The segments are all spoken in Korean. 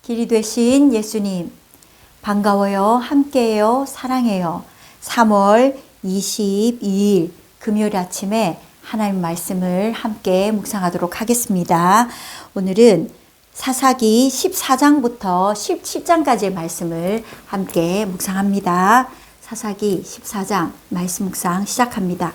길이 되신 예수님, 반가워요, 함께해요, 사랑해요. 3월 22일 금요일 아침에 하나님 말씀을 함께 묵상하도록 하겠습니다. 오늘은 사사기 14장부터 17장까지의 말씀을 함께 묵상합니다. 사사기 14장 말씀 묵상 시작합니다.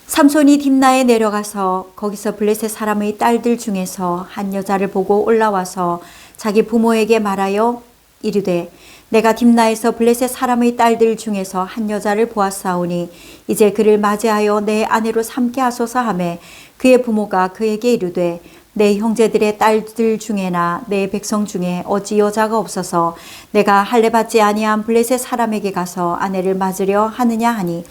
삼손이 딥나에 내려가서 거기서 블레셋 사람의 딸들 중에서 한 여자를 보고 올라와서 자기 부모에게 말하여 이르되 내가 딥나에서 블레셋 사람의 딸들 중에서 한 여자를 보았사오니 이제 그를 맞이하여 내 아내로 삼게 하소서 하매 그의 부모가 그에게 이르되 내 형제들의 딸들 중에나 내 백성 중에 어찌 여자가 없어서 내가 할례받지 아니한 블레셋 사람에게 가서 아내를 맞으려 하느냐 하니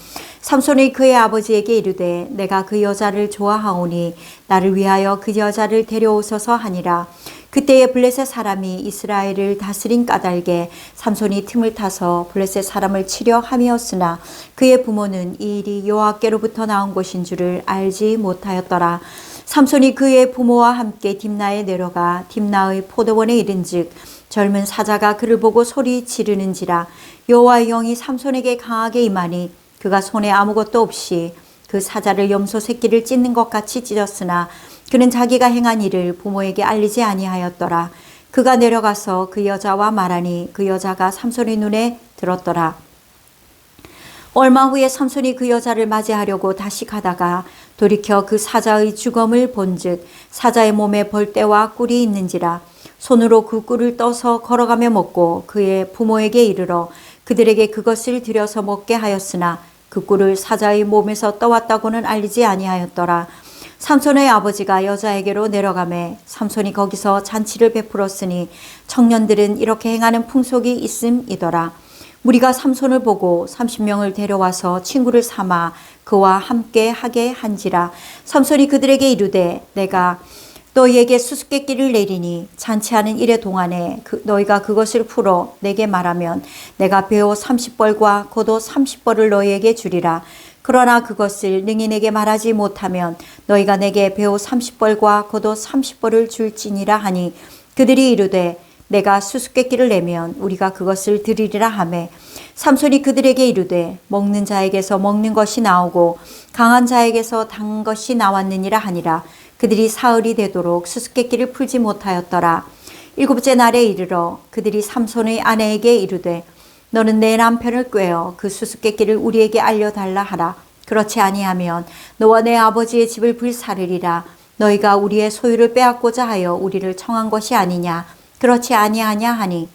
삼손이 그의 아버지에게 이르되 내가 그 여자를 좋아하오니 나를 위하여 그 여자를 데려오소서 하니라. 그때에 블레셋 사람이 이스라엘을 다스린 까닭에 삼손이 틈을 타서 블레셋 사람을 치려 함이었으나 그의 부모는 이 일이 여호와께로부터 나온 것인 줄을 알지 못하였더라. 삼손이 그의 부모와 함께 딥나에 내려가 딥나의 포도원에 이른즉 젊은 사자가 그를 보고 소리 지르는지라. 여호와의 영이 삼손에게 강하게 임하니 그가 손에 아무것도 없이 그 사자를 염소 새끼를 찢는 것 같이 찢었으나 그는 자기가 행한 일을 부모에게 알리지 아니하였더라. 그가 내려가서 그 여자와 말하니 그 여자가 삼손의 눈에 들었더라. 얼마 후에 삼손이 그 여자를 맞이하려고 다시 가다가 돌이켜 그 사자의 주검을 본즉 사자의 몸에 벌떼와 꿀이 있는지라. 손으로 그 꿀을 떠서 걸어가며 먹고 그의 부모에게 이르러 그들에게 그것을 들여서 먹게 하였으나 그 꿀을 사자의 몸에서 떠왔다고는 알리지 아니하였더라. 삼손의 아버지가 여자에게로 내려가매 삼손이 거기서 잔치를 베풀었으니 청년들은 이렇게 행하는 풍속이 있음이더라. 무리가 삼손을 보고 30명을 데려와서 친구를 삼아 그와 함께 하게 한지라. 삼손이 그들에게 이르되 내가 너희에게 수수께끼를 내리니 잔치하는 일의 동안에 너희가 그것을 풀어 내게 말하면 내가 배옷 30벌과 겉옷 30벌을 너희에게 주리라. 그러나 그것을 능히 내게 말하지 못하면 너희가 내게 배옷 30벌과 겉옷 30벌을 줄지니라 하니 그들이 이르되 내가 수수께끼를 내면 우리가 그것을 드리리라 하매 삼손이 그들에게 이르되 먹는 자에게서 먹는 것이 나오고 강한 자에게서 단 것이 나왔느니라 하니라. 그들이 사흘이 되도록 수수께끼를 풀지 못하였더라. 7째 날에 이르러 그들이 삼손의 아내에게 이르되 너는 내 남편을 꾀어 그 수수께끼를 우리에게 알려달라 하라. 그렇지 아니하면 너와 내 아버지의 집을 불사르리라. 너희가 우리의 소유를 빼앗고자 하여 우리를 청한 것이 아니냐. 그렇지 아니하냐 하니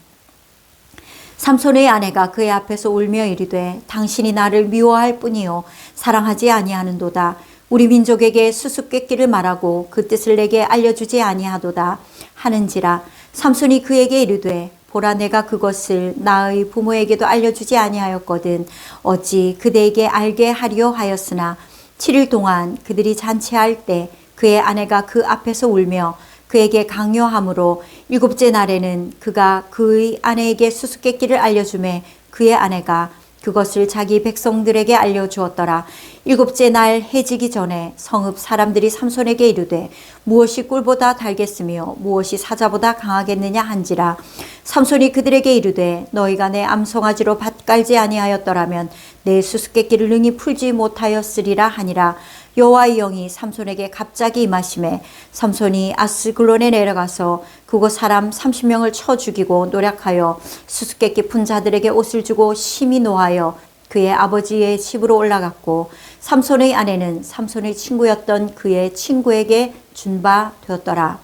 삼손의 아내가 그의 앞에서 울며 이르되 당신이 나를 미워할 뿐이요 사랑하지 아니하는도다. 우리 민족에게 수수께끼를 말하고 그 뜻을 내게 알려주지 아니하도다 하는지라. 삼손이 그에게 이르되 보라 내가 그것을 나의 부모에게도 알려주지 아니하였거든 어찌 그대에게 알게 하리요 하였으나 7일 동안 그들이 잔치할 때 그의 아내가 그 앞에서 울며 그에게 강요함으로 7째 날에는 그가 그의 아내에게 수수께끼를 알려주매 그의 아내가 그것을 자기 백성들에게 알려주었더라. 7째 날 해지기 전에 성읍 사람들이 삼손에게 이르되 무엇이 꿀보다 달겠으며 무엇이 사자보다 강하겠느냐 한지라. 삼손이 그들에게 이르되 너희가 내 암송아지로 밭 깔지 아니하였더라면 내 수수께끼를 능히 풀지 못하였으리라 하니라. 여호와의 영이 삼손에게 갑자기 임하심에 삼손이 아스글론에 내려가서 그곳 사람 30명을 쳐 죽이고 노략하여 수수께끼 푼 자들에게 옷을 주고 심히 노하여 그의 아버지의 집으로 올라갔고 삼손의 아내는 삼손의 친구였던 그의 친구에게 준 바 되었더라.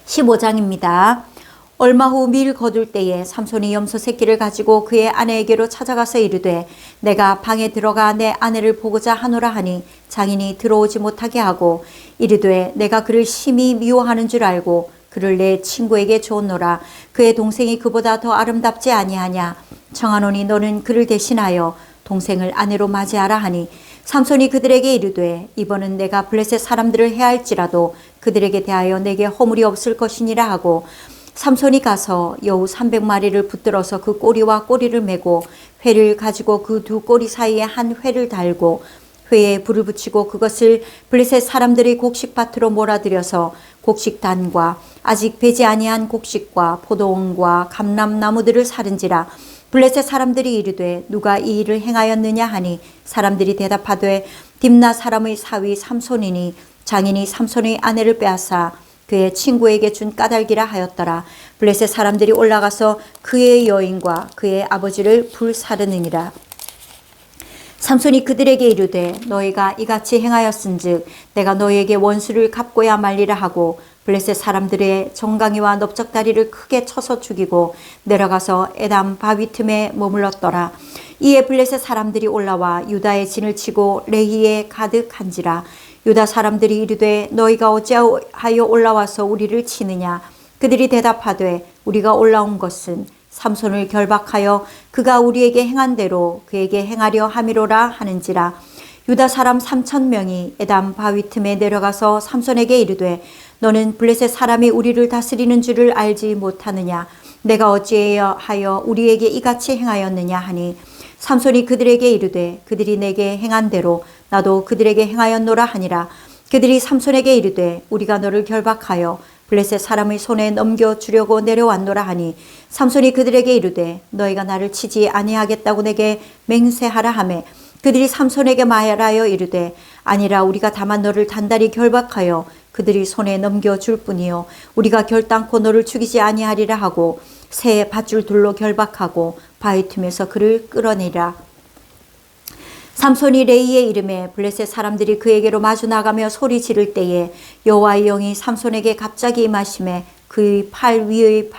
15장입니다. 얼마 후 밀 거둘 때에 삼손이 염소 새끼를 가지고 그의 아내에게로 찾아가서 이르되 내가 방에 들어가 내 아내를 보고자 하노라 하니 장인이 들어오지 못하게 하고 이르되 내가 그를 심히 미워하는 줄 알고 그를 내 친구에게 주었노라. 그의 동생이 그보다 더 아름답지 아니하냐. 청하노니 너는 그를 대신하여 동생을 아내로 맞이하라 하니 삼손이 그들에게 이르되 이번은 내가 블레셋 사람들을 해할지라도 그들에게 대하여 내게 허물이 없을 것이니라 하고 삼손이 가서 여우 300마리를 붙들어서 그 꼬리와 꼬리를 메고 회를 가지고 그 두 꼬리 사이에 한 회를 달고 회에 불을 붙이고 그것을 블레셋 사람들의 곡식밭으로 몰아들여서 곡식단과 아직 배지 아니한 곡식과 포도원과 감람나무들을 사른지라. 블레셋 사람들이 이르되 누가 이 일을 행하였느냐 하니 사람들이 대답하되 딥나 사람의 사위 삼손이니 장인이 삼손의 아내를 빼앗아 그의 친구에게 준 까닭이라 하였더라. 블레셋 사람들이 올라가서 그의 여인과 그의 아버지를 불사르느니라. 삼손이 그들에게 이르되 너희가 이같이 행하였은즉 내가 너희에게 원수를 갚고야 말리라 하고 블레셋 사람들의 정강이와 넓적다리를 크게 쳐서 죽이고 내려가서 에담 바위 틈에 머물렀더라. 이에 블레셋 사람들이 올라와 유다의 진을 치고 레히에 가득한지라. 유다 사람들이 이르되 너희가 어찌하여 올라와서 우리를 치느냐. 그들이 대답하되 우리가 올라온 것은 삼손을 결박하여 그가 우리에게 행한 대로 그에게 행하려 함이로라 하는지라. 유다 사람 3,000명이 에담 바위 틈에 내려가서 삼손에게 이르되 너는 블레셋 사람이 우리를 다스리는 줄을 알지 못하느냐. 내가 어찌하여 우리에게 이같이 행하였느냐 하니 삼손이 그들에게 이르되 그들이 내게 행한 대로 나도 그들에게 행하였노라 하니라. 그들이 삼손에게 이르되 우리가 너를 결박하여 블레셋 사람의 손에 넘겨주려고 내려왔노라 하니 삼손이 그들에게 이르되 너희가 나를 치지 아니하겠다고 내게 맹세하라 하매 그들이 삼손에게 말하여 이르되 아니라 우리가 다만 너를 단단히 결박하여 그들이 손에 넘겨줄 뿐이요 우리가 결단코 너를 죽이지 아니하리라 하고 새 밧줄 둘로 결박하고 바위 틈에서 그를 끌어내리라. 삼손이 레이의 이름에 블레셋 사람들이 그에게로 마주 나가며 소리 지를 때에 여호와의 영이 삼손에게 갑자기 임하심에 그의 팔 위의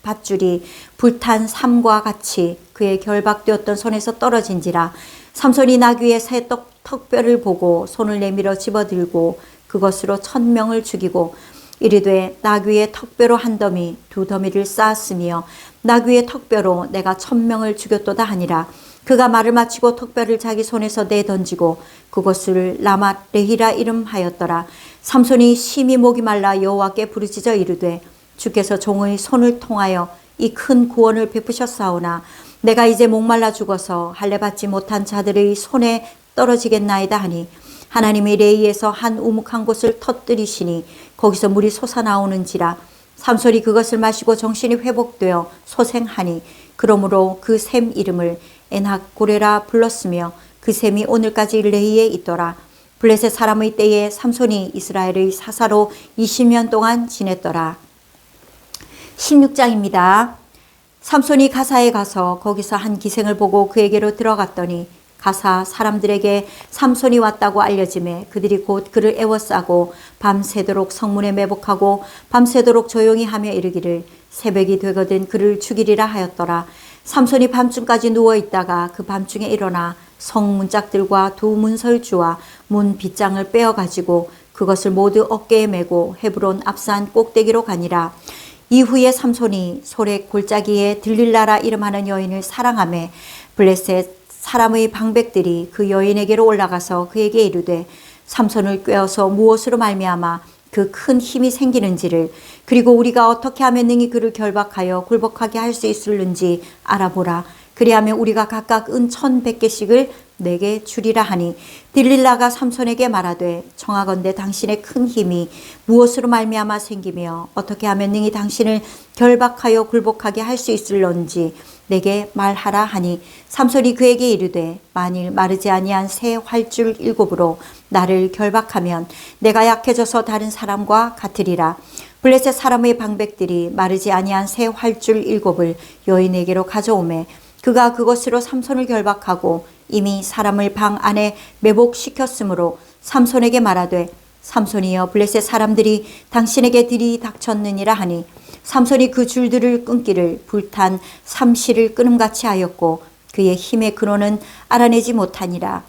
밧줄이 불탄 삼과 같이 그의 결박되었던 손에서 떨어진지라. 삼손이 나귀의 새 턱뼈를 보고 손을 내밀어 집어들고 그것으로 1,000명을 죽이고 이르되 나귀의 턱뼈로 한 더미 두 더미를 쌓았으며 나귀의 턱뼈로 내가 1,000명을 죽였도다 하니라. 그가 말을 마치고 턱뼈를 자기 손에서 내던지고 그것을 라맛 레히라 이름하였더라. 삼손이 심히 목이 말라 여호와께 부르짖어 이르되 주께서 종의 손을 통하여 이 큰 구원을 베푸셨사오나 내가 이제 목말라 죽어서 할례 받지 못한 자들의 손에 떨어지겠나이다 하니 하나님이 레이에서 한 우묵한 곳을 터뜨리시니 거기서 물이 솟아나오는지라. 삼손이 그것을 마시고 정신이 회복되어 소생하니 그러므로 그 샘 이름을 엔학고레라 불렀으며 그 샘이 오늘까지 레히에 있더라. 블레셋 사람의 때에 삼손이 이스라엘의 사사로 20년 동안 지냈더라. 16장입니다. 삼손이 가사에 가서 거기서 한 기생을 보고 그에게로 들어갔더니 가사 사람들에게 삼손이 왔다고 알려지매 그들이 곧 그를 애워싸고 밤새도록 성문에 매복하고 밤새도록 조용히 하며 이르기를 새벽이 되거든 그를 죽이리라 하였더라. 삼손이 밤중까지 누워있다가 그 밤중에 일어나 성문짝들과 두 문설주와 문 빗장을 빼어가지고 그것을 모두 어깨에 메고 헤브론 앞산 꼭대기로 가니라. 이후에 삼손이 소렉 골짜기에 들릴라라 이름하는 여인을 사랑하매 블레셋 사람의 방백들이 그 여인에게로 올라가서 그에게 이르되 삼손을 꿰어서 무엇으로 말미암아 그 큰 힘이 생기는지를 그리고 우리가 어떻게 하면 능히 그를 결박하여 굴복하게 할 수 있을는지 알아보라. 그리하면 우리가 각각 은 1,100개씩을 내게 주리라 하니 딜릴라가 삼손에게 말하되 청하건대 당신의 큰 힘이 무엇으로 말미암아 생기며 어떻게 하면 능히 당신을 결박하여 굴복하게 할 수 있을런지 내게 말하라 하니 삼손이 그에게 이르되 만일 마르지 아니한 새 활줄 7으로 나를 결박하면 내가 약해져서 다른 사람과 같으리라. 블레셋 사람의 방백들이 마르지 아니한 새 활줄 7을 여인에게로 가져오매 그가 그것으로 삼손을 결박하고 이미 사람을 방 안에 매복시켰으므로 삼손에게 말하되 삼손이여 블레셋 사람들이 당신에게 들이닥쳤느니라 하니 삼손이 그 줄들을 끊기를 불탄 삼시를 끊음같이 하였고 그의 힘의 근원은 알아내지 못하니라.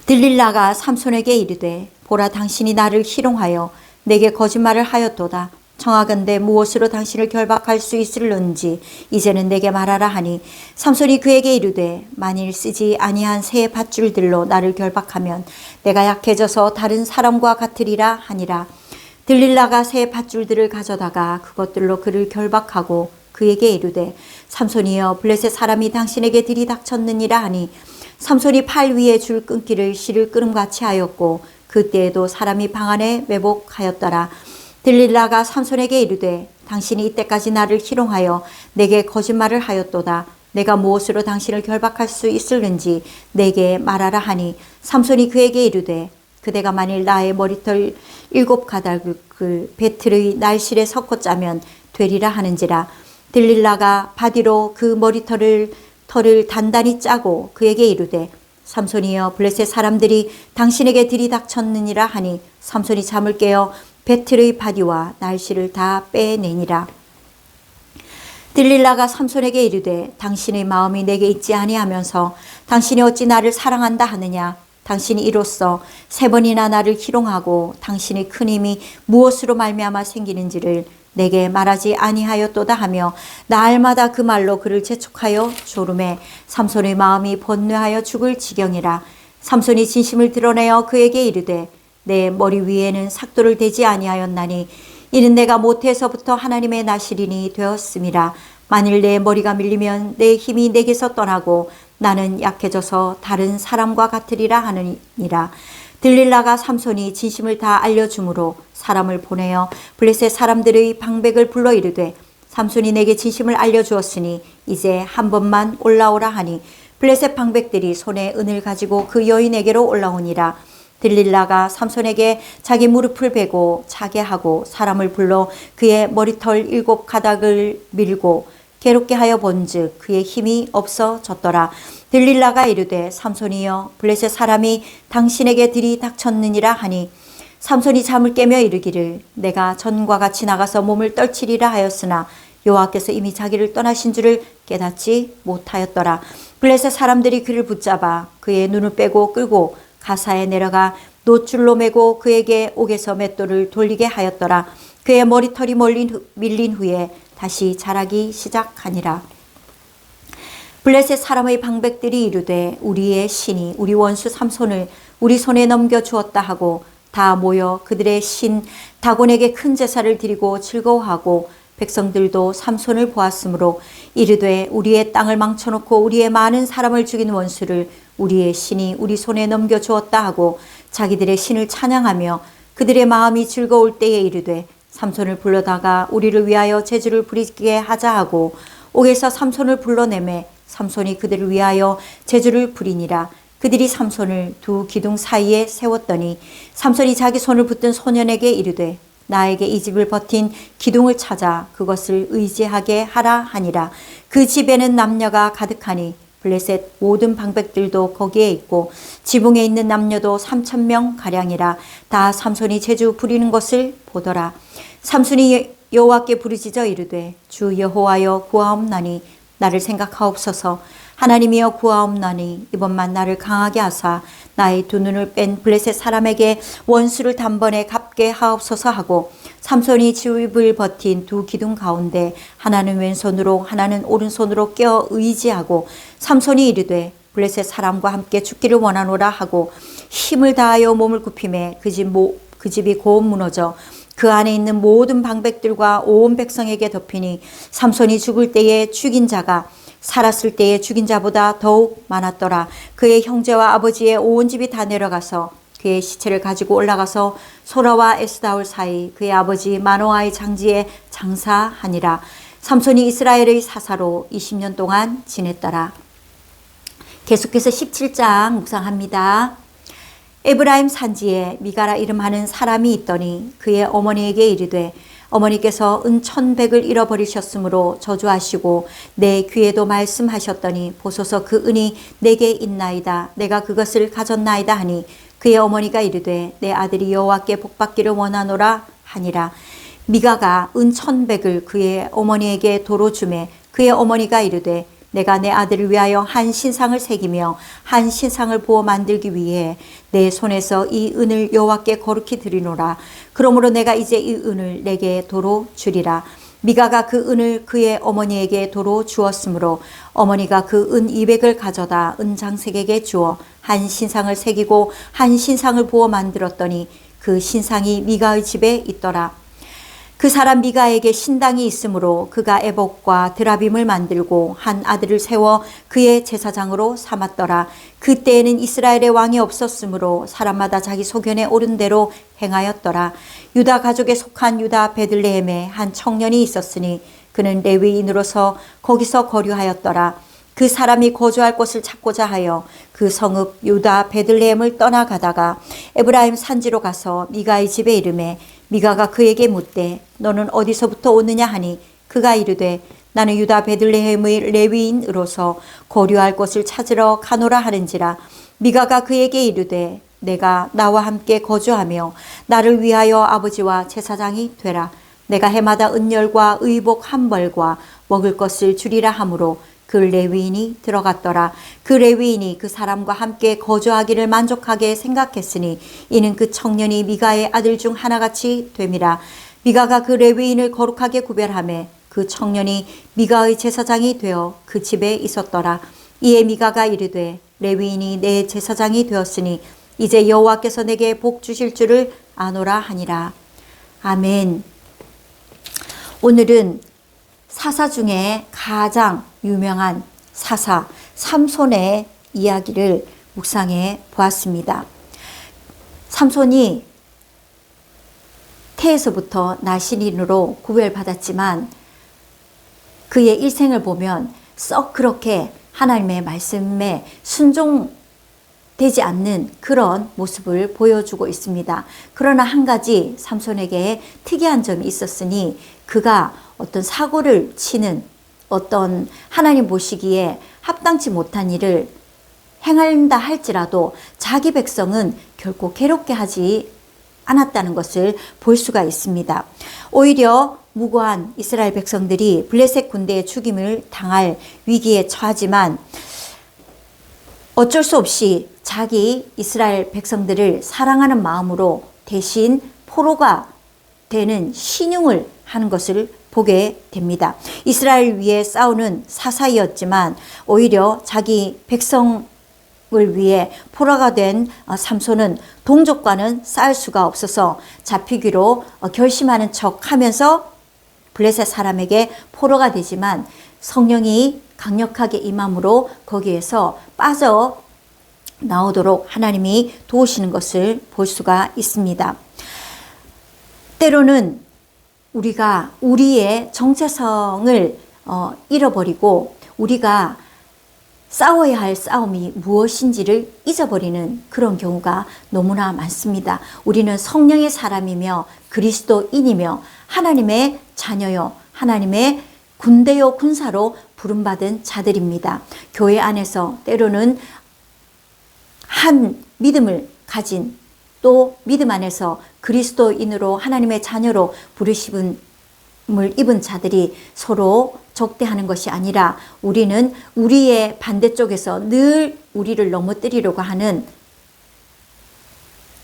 들릴라가 삼손에게 이르되 보라 당신이 나를 희롱하여 내게 거짓말을 하였도다. 청하건대 무엇으로 당신을 결박할 수 있을는지 이제는 내게 말하라 하니 삼손이 그에게 이르되 만일 쓰지 아니한 새 밧줄들로 나를 결박하면 내가 약해져서 다른 사람과 같으리라 하니라. 들릴라가 새 밧줄들을 가져다가 그것들로 그를 결박하고 그에게 이르되 삼손이여 블레셋 사람이 당신에게 들이닥쳤느니라 하니 삼손이 팔 위에 줄 끊기를 실을 끄름같이 하였고 그때에도 사람이 방 안에 매복하였더라. 들릴라가 삼손에게 이르되 당신이 이때까지 나를 희롱하여 내게 거짓말을 하였도다. 내가 무엇으로 당신을 결박할 수 있을는지 내게 말하라 하니 삼손이 그에게 이르되 그대가 만일 나의 머리털 7가닥을 배틀의 날실에 섞어 짜면 되리라 하는지라. 들릴라가 바디로 그 머리털을 단단히 짜고 그에게 이르되 삼손이여 블레셋 사람들이 당신에게 들이닥쳤느니라 하니 삼손이 잠을 깨어 배틀의 바디와 날실을 다 빼내니라. 들릴라가 삼손에게 이르되 당신의 마음이 내게 있지 아니하면서 당신이 어찌 나를 사랑한다 하느냐. 당신이 이로써 3번이나 나를 희롱하고 당신의 큰 힘이 무엇으로 말미암아 생기는지를 내게 말하지 아니하였도다 하며 날마다 그 말로 그를 재촉하여 조름해 삼손의 마음이 번뇌하여 죽을 지경이라. 삼손이 진심을 드러내어 그에게 이르되 내 머리 위에는 삭도를 대지 아니하였나니 이는 내가 모태에서부터 하나님의 나시린이 되었음이라. 만일 내 머리가 밀리면 내 힘이 내게서 떠나고 나는 약해져서 다른 사람과 같으리라 하느니라. 들릴라가 삼손이 진심을 다 알려주므로 사람을 보내어 블레셋 사람들의 방백을 불러 이르되 삼손이 내게 진심을 알려주었으니 이제 한 번만 올라오라 하니 블레셋 방백들이 손에 은을 가지고 그 여인에게로 올라오니라. 들릴라가 삼손에게 자기 무릎을 베고 자게 하고 사람을 불러 그의 머리털 7가닥을 밀고 괴롭게 하여 본즉 그의 힘이 없어졌더라. 들릴라가 이르되 삼손이여 블레셋 사람이 당신에게 들이닥쳤느니라 하니 삼손이 잠을 깨며 이르기를 내가 전과 같이 나가서 몸을 떨치리라 하였으나 여호와께서 이미 자기를 떠나신 줄을 깨닫지 못하였더라. 블레셋 사람들이 그를 붙잡아 그의 눈을 빼고 끌고 가사에 내려가 놋줄로 매고 그에게 옥에서 맷돌을 돌리게 하였더라. 그의 머리털이 밀린 후에 다시 자라기 시작하니라. 블레셋 사람의 방백들이 이르되 우리의 신이 우리 원수 삼손을 우리 손에 넘겨주었다 하고 다 모여 그들의 신 다곤에게 큰 제사를 드리고 즐거워하고 백성들도 삼손을 보았으므로 이르되 우리의 땅을 망쳐놓고 우리의 많은 사람을 죽인 원수를 우리의 신이 우리 손에 넘겨주었다 하고 자기들의 신을 찬양하며 그들의 마음이 즐거울 때에 이르되 삼손을 불러다가 우리를 위하여 제주를 부리게 하자 하고 옥에서 삼손을 불러내매 삼손이 그들을 위하여 제주를 부리니라. 그들이 삼손을 두 기둥 사이에 세웠더니 삼손이 자기 손을 붙든 소년에게 이르되 나에게 이 집을 버틴 기둥을 찾아 그것을 의지하게 하라 하니라. 그 집에는 남녀가 가득하니 블레셋 모든 방백들도 거기에 있고 지붕에 있는 남녀도 3,000명 가량이라. 다 삼손이 제주 부리는 것을 보더라. 삼손이 여호와께 부르짖어 이르되 주 여호와여 구하옵나니 나를 생각하옵소서. 하나님이여 구하옵나니 이번만 나를 강하게 하사 나의 두 눈을 뺀 블레셋 사람에게 원수를 단번에 갚게 하옵소서 하고 삼손이 집을 버틴 두 기둥 가운데 하나는 왼손으로 하나는 오른손으로 껴 의지하고 삼손이 이르되 블레셋 사람과 함께 죽기를 원하노라 하고 힘을 다하여 몸을 굽히매 그 집이 곧 무너져 그 안에 있는 모든 방백들과 온 백성에게 덮이니 삼손이 죽을 때에 죽인 자가 살았을 때에 죽인 자보다 더욱 많았더라. 그의 형제와 아버지의 온 집이 다 내려가서 그의 시체를 가지고 올라가서 소라와 에스다올 사이 그의 아버지 마노아의 장지에 장사하니라. 삼손이 이스라엘의 사사로 20년 동안 지냈더라. 계속해서 17장 묵상합니다. 에브라임 산지에 미가라 이름하는 사람이 있더니 그의 어머니에게 이르되 어머니께서 은 1,100을 잃어버리셨으므로 저주하시고 내 귀에도 말씀하셨더니 보소서 그 은이 내게 있나이다. 내가 그것을 가졌나이다 하니 그의 어머니가 이르되 내 아들이 여호와께 복받기를 원하노라 하니라. 미가가 은 1,100을 그의 어머니에게 도로 주매 그의 어머니가 이르되 내가 내 아들을 위하여 한 신상을 새기며 한 신상을 부어 만들기 위해 내 손에서 이 은을 여호와께 거룩히 드리노라. 그러므로 내가 이제 이 은을 내게 도로 주리라. 미가가 그 은을 그의 어머니에게 도로 주었으므로 어머니가 그 은 200을 가져다 은장색에게 주어 한 신상을 새기고 한 신상을 부어 만들었더니 그 신상이 미가의 집에 있더라. 그 그 사람 미가에게 신당이 있으므로 그가 에봇과 드라빔을 만들고 한 아들을 세워 그의 제사장으로 삼았더라. 그때에는 이스라엘의 왕이 없었으므로 사람마다 자기 소견에 옳은 대로 행하였더라. 유다 가족에 속한 유다 베들레헴에 한 청년이 있었으니 그는 레위인으로서 거기서 거류하였더라. 그 사람이 거주할 곳을 찾고자 하여 그 성읍 유다 베들레헴을 떠나가다가 에브라임 산지로 가서 미가의 집에 이르매 미가가 그에게 묻되 너는 어디서부터 오느냐 하니 그가 이르되 나는 유다 베들레헴의 레위인으로서 거류할 곳을 찾으러 가노라 하는지라. 미가가 그에게 이르되 내가 나와 함께 거주하며 나를 위하여 아버지와 제사장이 되라. 내가 해마다 은열과 의복 한 벌과 먹을 것을 주리라 하므로 그 레위인이 들어갔더라. 그 레위인이 그 사람과 함께 거주하기를 만족하게 생각했으니 이는 그 청년이 미가의 아들 중 하나같이 됨이라. 미가가 그 레위인을 거룩하게 구별하매 그 청년이 미가의 제사장이 되어 그 집에 있었더라. 이에 미가가 이르되 레위인이 내 제사장이 되었으니 이제 여호와께서 내게 복 주실 줄을 아노라 하니라. 아멘. 오늘은 사사 중에 가장 유명한 사사 삼손의 이야기를 묵상해 보았습니다. 삼손이 태에서부터 나신인으로 구별받았지만 그의 일생을 보면 썩 그렇게 하나님의 말씀에 순종되지 않는 그런 모습을 보여주고 있습니다. 그러나 한 가지 삼손에게 특이한 점이 있었으니 그가 어떤 사고를 치는 어떤 하나님 보시기에 합당치 못한 일을 행한다 할지라도 자기 백성은 결코 괴롭게 하지 않았다는 것을 볼 수가 있습니다. 오히려 무고한 이스라엘 백성들이 블레셋 군대의 죽임을 당할 위기에 처하지만 어쩔 수 없이 자기 이스라엘 백성들을 사랑하는 마음으로 대신 포로가 되는 신용을 하는 것을 보게 됩니다. 이스라엘 위에 싸우는 사사이었지만 오히려 자기 백성을 위해 포로가 된 삼손은 동족과는 싸울 수가 없어서 잡히기로 결심하는 척 하면서 블레셋 사람에게 포로가 되지만 성령이 강력하게 임함으로 거기에서 빠져 나오도록 하나님이 도우시는 것을 볼 수가 있습니다. 때로는 우리가 우리의 정체성을 잃어버리고 우리가 싸워야 할 싸움이 무엇인지를 잊어버리는 그런 경우가 너무나 많습니다. 우리는 성령의 사람이며 그리스도인이며 하나님의 자녀요 하나님의 군대요 군사로 부름받은 자들입니다. 교회 안에서 때로는 한 믿음을 가진 또 믿음 안에서 그리스도인으로 하나님의 자녀로 부르심을 입은 자들이 서로 적대하는 것이 아니라 우리는 우리의 반대쪽에서 늘 우리를 넘어뜨리려고 하는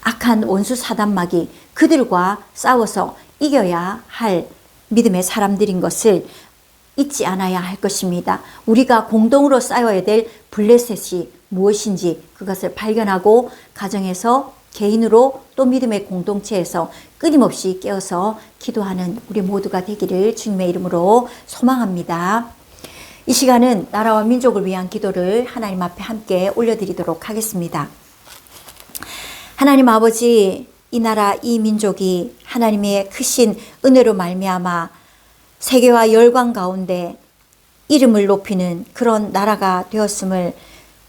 악한 원수 사단마귀 그들과 싸워서 이겨야 할 믿음의 사람들인 것을 잊지 않아야 할 것입니다. 우리가 공동으로 싸워야 될 블레셋이 무엇인지 그것을 발견하고 가정에서 개인으로 또 믿음의 공동체에서 끊임없이 깨어서 기도하는 우리 모두가 되기를 주님의 이름으로 소망합니다. 이 시간은 나라와 민족을 위한 기도를 하나님 앞에 함께 올려드리도록 하겠습니다. 하나님 아버지, 이 나라 이 민족이 하나님의 크신 은혜로 말미암아 세계와 열강 가운데 이름을 높이는 그런 나라가 되었음을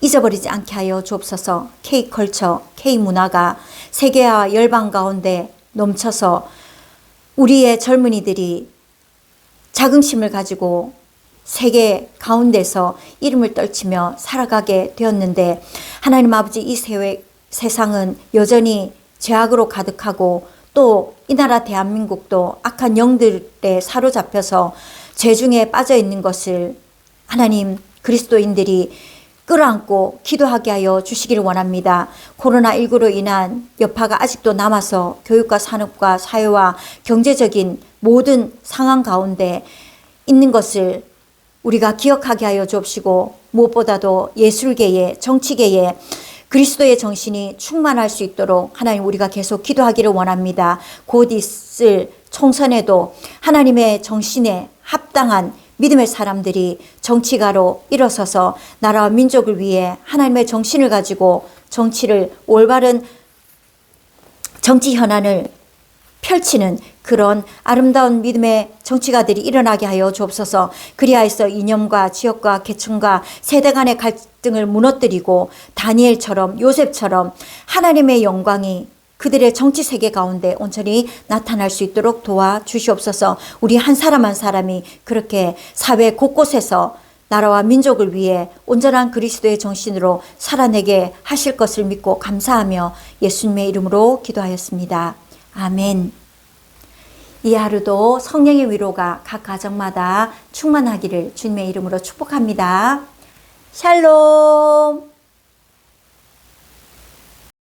잊어버리지 않게 하여 주옵소서. K컬처, K문화가 세계와 열방 가운데 넘쳐서 우리의 젊은이들이 자긍심을 가지고 세계 가운데서 이름을 떨치며 살아가게 되었는데 하나님 아버지 이 세상은 여전히 죄악으로 가득하고 또 이 나라 대한민국도 악한 영들에 사로잡혀서 죄 중에 빠져 있는 것을 하나님 그리스도인들이 끌어안고 기도하게 하여 주시기를 원합니다. 코로나19로 인한 여파가 아직도 남아서 교육과 산업과 사회와 경제적인 모든 상황 가운데 있는 것을 우리가 기억하게 하여 주옵시고 무엇보다도 예술계에 정치계에 그리스도의 정신이 충만할 수 있도록 하나님 우리가 계속 기도하기를 원합니다. 곧 있을 총선에도 하나님의 정신에 합당한 믿음의 사람들이 정치가로 일어서서 나라와 민족을 위해 하나님의 정신을 가지고 정치를 올바른 정치 현안을 펼치는 그런 아름다운 믿음의 정치가들이 일어나게 하여 주옵소서. 그리하여서 이념과 지역과 계층과 세대 간의 갈등을 무너뜨리고 다니엘처럼 요셉처럼 하나님의 영광이 그들의 정치 세계 가운데 온전히 나타날 수 있도록 도와주시옵소서. 우리 한 사람 한 사람이 그렇게 사회 곳곳에서 나라와 민족을 위해 온전한 그리스도의 정신으로 살아내게 하실 것을 믿고 감사하며 예수님의 이름으로 기도하였습니다. 아멘. 이 하루도 성령의 위로가 각 가정마다 충만하기를 주님의 이름으로 축복합니다. 샬롬.